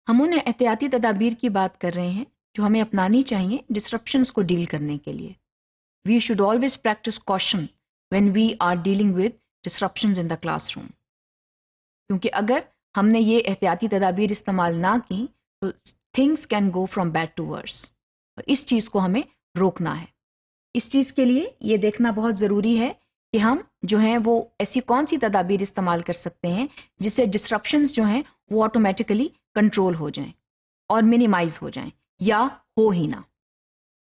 हम उन एहतियाती तदाबीर की बात कर रहे हैं जो हमें अपनानी चाहिए डिस्ट्रप्शंस को डील करने के लिए। We should always practice caution when we are dealing with disruptions in the classroom, क्योंकि अगर हमने ये एहतियाती तदाबीर इस्तेमाल ना की तो things can go from bad to worse, और इस चीज़ को हमें रोकना है। इस चीज़ के लिए ये देखना बहुत ज़रूरी है कि हम जो हैं वो ऐसी कौन सी तदाबीर इस्तेमाल कर सकते हैं जिससे डिस्ट्रप्शंस जो हैं वो ऑटोमेटिकली कंट्रोल हो जाएं और मिनिमाइज हो जाएं या हो ही ना।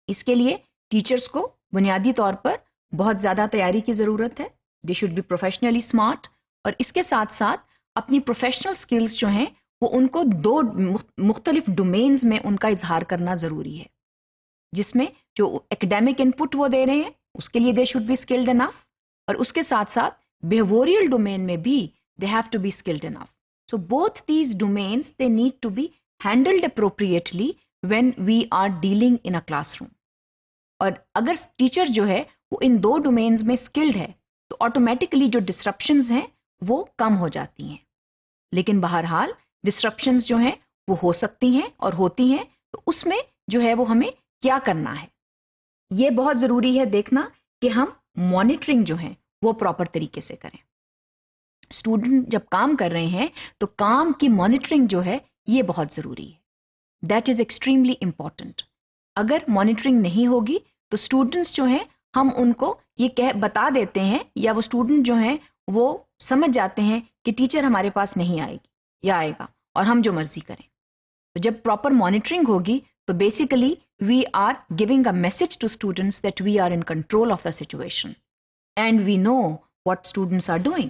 इसके लिए टीचर्स को बुनियादी तौर पर बहुत ज़्यादा तैयारी की ज़रूरत है। दे शुड बी प्रोफेशनली स्मार्ट, और इसके साथ साथ अपनी प्रोफेशनल स्किल्स जो हैं वो उनको दो मुख्तलिफ डोमेन्स में उनका इजहार करना ज़रूरी है, जिसमें जो एकेडमिक इनपुट वो दे रहे हैं उसके लिए they should be skilled enough, और उसके साथ साथ बिहेवियरल डोमेन में भी they have to be skilled enough. So both these domains, they need to be handled appropriately when we are dealing in a classroom. और अगर टीचर जो है वो इन दो डोमेन्स में स्किल्ड है तो ऑटोमेटिकली जो डिस्ट्रप्शंस हैं वो कम हो जाती हैं। लेकिन बहरहाल डिस्ट्रप्शंस जो हैं वो हो सकती हैं और होती हैं, तो उसमें जो है वो हमें क्या करना है, ये बहुत ज़रूरी है देखना कि हम मॉनिटरिंग जो है वो प्रॉपर तरीके से करें। स्टूडेंट जब काम कर रहे हैं तो काम की मॉनिटरिंग जो है ये बहुत ज़रूरी है। That is extremely important. अगर मॉनिटरिंग नहीं होगी तो स्टूडेंट्स जो हैं हम उनको ये बता देते हैं, या वो स्टूडेंट जो हैं वो समझ जाते हैं कि टीचर हमारे पास नहीं आएगी या आएगा और हम जो मर्जी करें। तो जब प्रॉपर मॉनिटरिंग होगी तो basically we are giving a message to students that we are in control of the situation and we know what students are doing.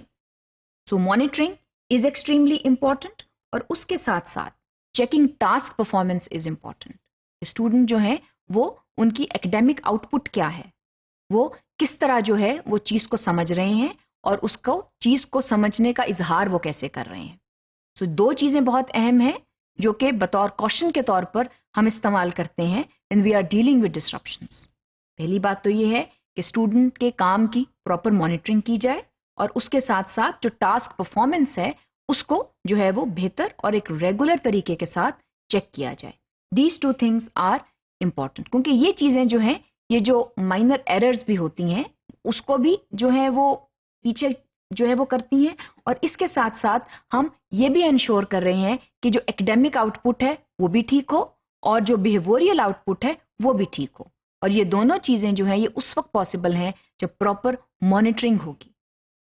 So monitoring is extremely important, और उसके साथ साथ checking task performance is important. Student जो है वो उनकी academic output क्या है, वो किस तरह जो है वो चीज़ को समझ रहे हैं और उसको चीज़ को समझने का इजहार वो कैसे कर रहे हैं। सो दो चीज़ें बहुत अहम हैं जो कि बतौर कॉशन के तौर पर हम इस्तेमाल करते हैं when we are dealing with disruptions. पहली बात तो ये है कि स्टूडेंट के काम की प्रॉपर मॉनिटरिंग की जाए, और उसके साथ साथ जो टास्क परफॉर्मेंस है उसको जो है वो बेहतर और एक रेगुलर तरीके के साथ चेक किया जाए। These two things are important, क्योंकि ये चीज़ें जो हैं, ये जो माइनर एरर्स भी होती हैं उसको भी जो है वो पीछे जो है वो करती हैं, और इसके साथ साथ हम ये भी इंश्योर कर रहे हैं कि जो एकेडमिक आउटपुट है वो भी ठीक हो और जो बिहेवियरल आउटपुट है वो भी ठीक हो। और ये दोनों चीज़ें जो हैं ये उस वक्त पॉसिबल हैं जब प्रॉपर मॉनिटरिंग होगी।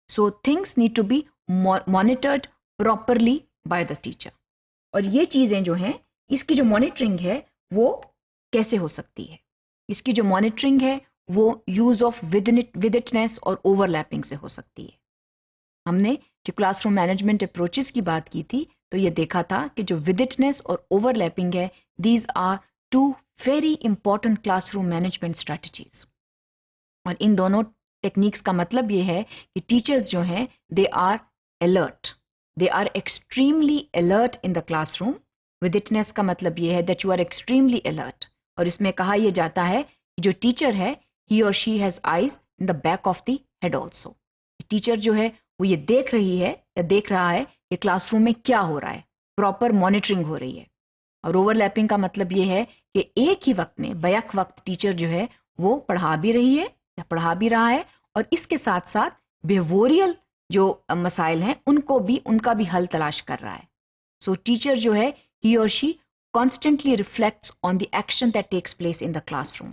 So things need to be monitored properly by the teacher. और ये चीज़ें जो हैं इसकी जो मॉनिटरिंग है वो कैसे हो सकती है, इसकी जो मॉनिटरिंग है वो यूज़ ऑफ विदिटनेस और ओवरलैपिंग से हो सकती है। हमने जो क्लासरूम मैनेजमेंट अप्रोचेस की बात की थी तो ये देखा था कि जो विदिटनेस और ओवरलैपिंग है, these are two very important classroom management strategies. और इन दोनों टेक्निक्स का मतलब ये है कि टीचर्स जो हैं they are alert, they are extremely alert in the classroom. Withitness का मतलब ये है that you are extremely alert, और इसमें कहा यह जाता है कि जो टीचर है ही और she has eyes in the back of the head also. Teacher जो है वो ये देख रही है या देख रहा है कि क्लासरूम में क्या हो रहा है, प्रॉपर मॉनिटरिंग हो रही है। और ओवरलैपिंग का मतलब ये है कि एक ही वक्त में बैक वक्त टीचर जो है वो पढ़ा भी रही है या पढ़ा भी रहा है, और इसके साथ साथ बिहेवियरल जो मसाइल हैं उनका भी हल तलाश कर रहा है। सो टीचर जो है he or she constantly reflects on the action that takes place in the classroom.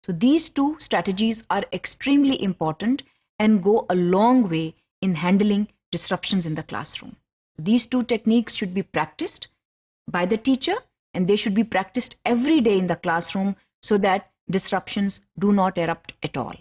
So these two strategies are extremely important and go a long way in handling disruptions in the classroom. These two techniques should be practiced by the teacher, and they should be practiced every day in the classroom so that disruptions do not erupt at all.